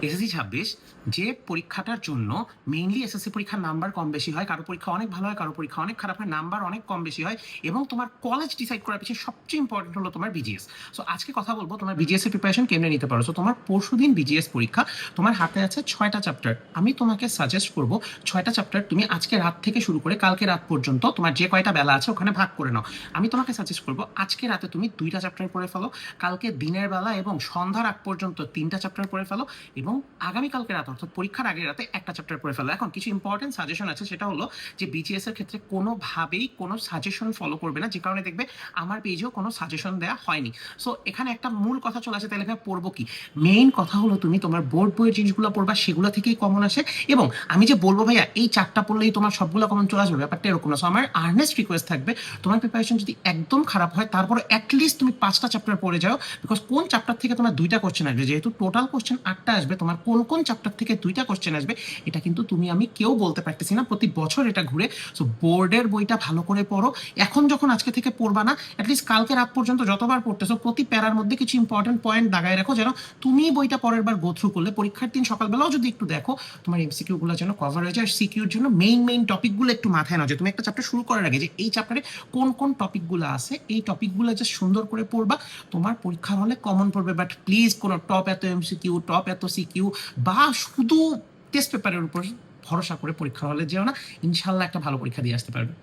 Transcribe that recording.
SSC 26 যে পরীক্ষাটার জন্য mainly SSC পরীক্ষার নাম্বার কম বেশি হয়, কারো পরীক্ষা অনেক ভালো হয়, কারো পরীক্ষা অনেক খারাপ হয়, নাম্বার অনেক কম বেশি হয় এবং তোমার কলেজ ডিসাইড করার পিছনে সবচেয়ে ইম্পর্টেন্ট হলো তোমার বিজিএস। সো আজকে কথা বলবো তোমার বিজিএস এর প্রিপারেশন কেমনে নিতে পারো। সো তোমার পরশুদিন বিজিএস পরীক্ষা, তোমার হাতে আছে 6টা চ্যাপ্টার। আমি তোমাকে সাজেস্ট করব 6টা চ্যাপ্টার তুমি আজকে রাত থেকে শুরু করে কালকে রাত পর্যন্ত তোমার যে কয়টা বেলা আছে ওখানে ভাগ করে নাও। আমি তোমাকে সাজেস্ট করব আজকে রাতে তুমি 2টা চ্যাপ্টার পড়ে ফেলো, কালকে দিনের বেলা এবং সন্ধ্যার আগ পর্যন্ত 3টা চ্যাপ্টার পড়ে ফেলো এবং আগামীকালকে রাত অর্থাৎ পরীক্ষার আগের রাতে একটা চ্যাপ্টার পড়ে ফেলো। এখন কিছু ইম্পর্টেন্ট সাজেশন আছে, সেটা হলো যে বিজিএস এর ক্ষেত্রে কোনোভাবেই কোনো সাজেশন ফলো করবে না, যে কারণে দেখবে আমার পেজেও কোনো সাজেশন দেওয়া হয়নি। সো এখানে একটা মূল কথা চলে আসে, তাহলে ভাই পড়বো কি? মেইন কথা হলো তুমি তোমার বোর্ড বইয়ের জিনিসগুলো পড়বা, সেগুলো থেকেই কমন আসে। এবং আমি যে বলবো ভাইয়া এই 4টা পড়লেই তোমার সবগুলো কমন চলে আসবে, ব্যাপারটা এরকম না। সো আমার আর্নেস্ট রিকোয়েস্ট থাকবে, তোমার প্রিপারেশন যদি একদম খারাপ হয় তারপরে অ্যাটলিস্ট তুমি 5টা চ্যাপ্টার পড়ে যাও। বিকজ কোন চ্যাপ্টার থেকে তোমার 2টা কোশ্চেন আসবে, যেহেতু টোটাল কোশ্চেন 8টা আসবে, তোমার কোন কোন চ্যাপ্টার থেকে 2টা কোশ্চেন আসবে এটা কিন্তু তুমি আমি কেউ বলতে পারতেছি না, প্রতি বছর এটা ঘুরে। সো বোর্ডের বইটা ভালো করে পড়ো। এখন যখন আজকে থেকে পড়বা না, অ্যাটলিস্ট কালকে রাত পর্যন্ত যতবার পড়তেছো প্রতি প্যারার মধ্যে কিছু ইম্পর্টেন্ট পয়েন্ট দাগায় রাখো, যেন তুমি বইটা পরের বার গো থ্রু করলে পরীক্ষার দিন সকালবেলাও যদি একটু দেখো তোমার এমসিকিউ গুলো যেন কভার হয়ে যায়। আর সিকিউর জন্য মেইন টপিকগুলো একটু মাথায় নাও, যে তুমি একটা চ্যাপ্টার শুরু করার আগে যে এই চ্যাপ্টারে কোন কোন টপিকগুলো আছে, এই টপিকগুলো জাস্ট সুন্দর করে পড়বা, তোমার পরীক্ষার হলে কমন পড়বে। বাট প্লিজ কোনো টপ এত এমসিকিউ, টপ এত সিকিউ বা শুধু টেস্ট পেপারের উপর ভরসা করে পরীক্ষা হলে যেও না। ইনশাল্লাহ একটা ভালো পরীক্ষা দিয়ে আসতে পারবে।